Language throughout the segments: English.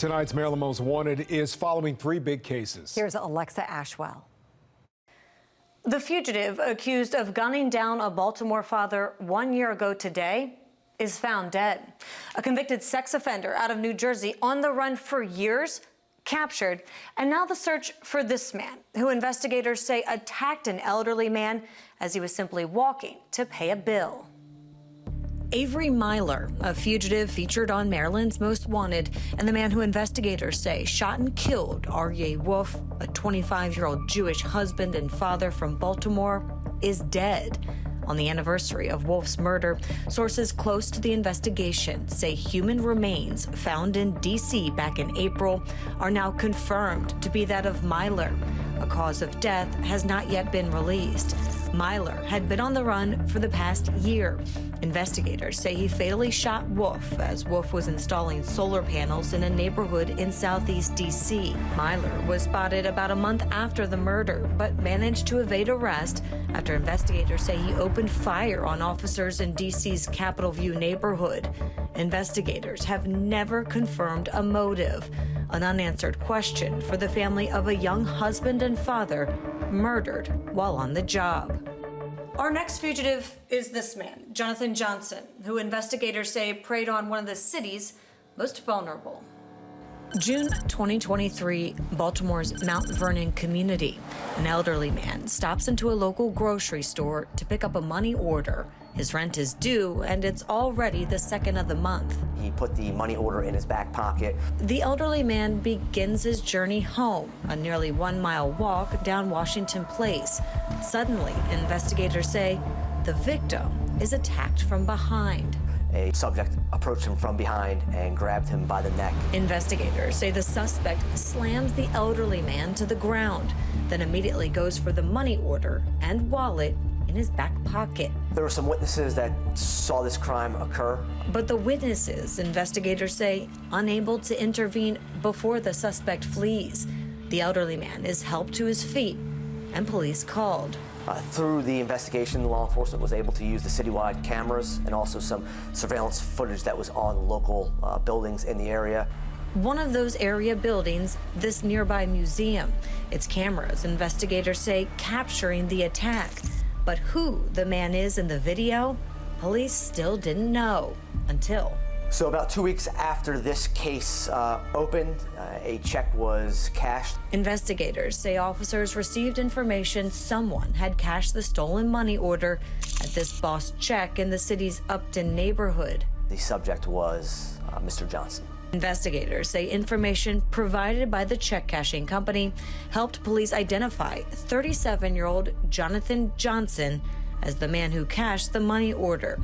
Tonight's Maryland Most Wanted is following 3 big cases. Here's Alexa Ashwell. The fugitive accused of gunning down a Baltimore father 1 year ago today is found dead. A convicted sex offender out of New Jersey on the run for years, captured, and now the search for this man, who investigators say attacked an elderly man as he was simply walking to pay a bill. Avery Miler, a fugitive featured on Maryland's Most Wanted, and the man who investigators say shot and killed Aryeh Wolf, a 25-year-old Jewish husband and father from Baltimore, is dead. On the anniversary of Wolf's murder, sources close to the investigation say human remains found in D.C. back in April are now confirmed to be that of Miler. A cause of death has not yet been released. Miler had been on the run for the past year. Investigators say he fatally shot Wolf as Wolf was installing solar panels in a neighborhood in southeast D.C. Miler was spotted about a month after the murder, but managed to evade arrest after investigators say he opened fire on officers in D.C.'s Capitol View neighborhood. Investigators have never confirmed a motive, an unanswered question for the family of a young husband and father murdered while on the job. Our next fugitive is this man, Jonathan Johnson, who investigators say preyed on one of the city's most vulnerable. June 2023, Baltimore's Mount Vernon community. An elderly man stops into a local grocery store to pick up a money order. His rent is due, and it's already the 2nd of the month. He put the money order in his back pocket. The elderly man begins his journey home, a nearly 1-mile walk down Washington Place. Suddenly, investigators say the victim is attacked from behind. A subject approached him from behind and grabbed him by the neck. Investigators say the suspect slams the elderly man to the ground, then immediately goes for the money order and wallet in his back pocket. There were some witnesses that saw this crime occur. But the witnesses, investigators say, unable to intervene before the suspect flees. The elderly man is helped to his feet and police called. Through the investigation, law enforcement was able to use the citywide cameras and also some surveillance footage that was on local buildings in the area. One of those area buildings, this nearby museum. Its cameras, investigators say, capturing the attack. But who the man is in the video, police still didn't know until. So about 2 weeks after this case opened, a check was cashed. Investigators say officers received information someone had cashed the stolen money order at this Boss Check in the city's Upton neighborhood. The subject was Mr. Johnson. Investigators say information provided by the check cashing company helped police identify 37-year-old Jonathan Johnson as the man who cashed the money order.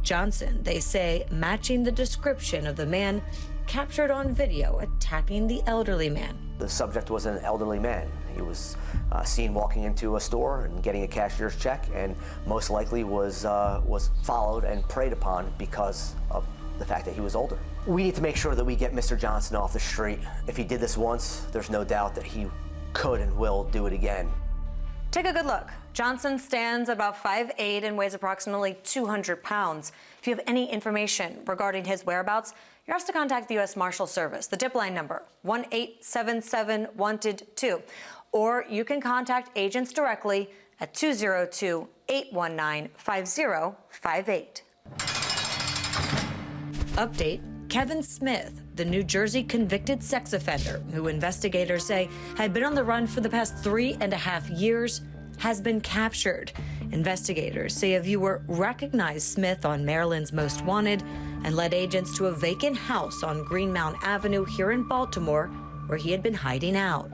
Johnson, they say, matching the description of the man captured on video attacking the elderly man. The subject was an elderly man. He was seen walking into a store and getting a cashier's check, and most likely was followed and preyed upon because of the fact that he was older. We need to make sure that we get Mr. Johnson off the street. If he did this once, there's no doubt that he could and will do it again. Take a good look. Johnson stands about 5'8" and weighs approximately 200 pounds. If you have any information regarding his whereabouts, you're asked to contact the U.S. Marshal Service. The tip line number, 1-877-WANTED-2. Or you can contact agents directly at 202-819-5058. Update, Kevin Smith, the New Jersey convicted sex offender who investigators say had been on the run for the past 3.5 years, has been captured. Investigators say a viewer recognized Smith on Maryland's Most Wanted and led agents to a vacant house on Greenmount Avenue here in Baltimore, where he had been hiding out.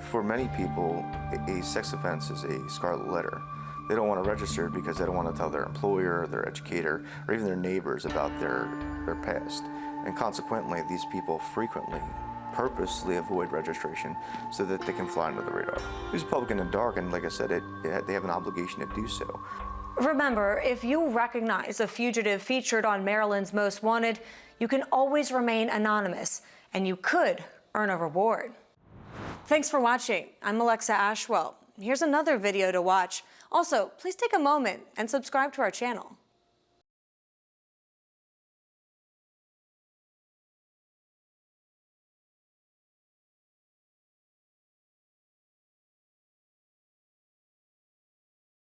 For many people, a sex offense is a scarlet letter. They don't want to register because they don't want to tell their employer, their educator, or even their neighbors about their past. And consequently, these people frequently, purposely avoid registration so that they can fly under the radar. It's public in the dark, and like I said, they have an obligation to do so. Remember, if you recognize a fugitive featured on Maryland's Most Wanted, you can always remain anonymous, and you could earn a reward. Thanks for watching. I'm Alexa Ashwell. Here's another video to watch. Also, please take a moment and subscribe to our channel.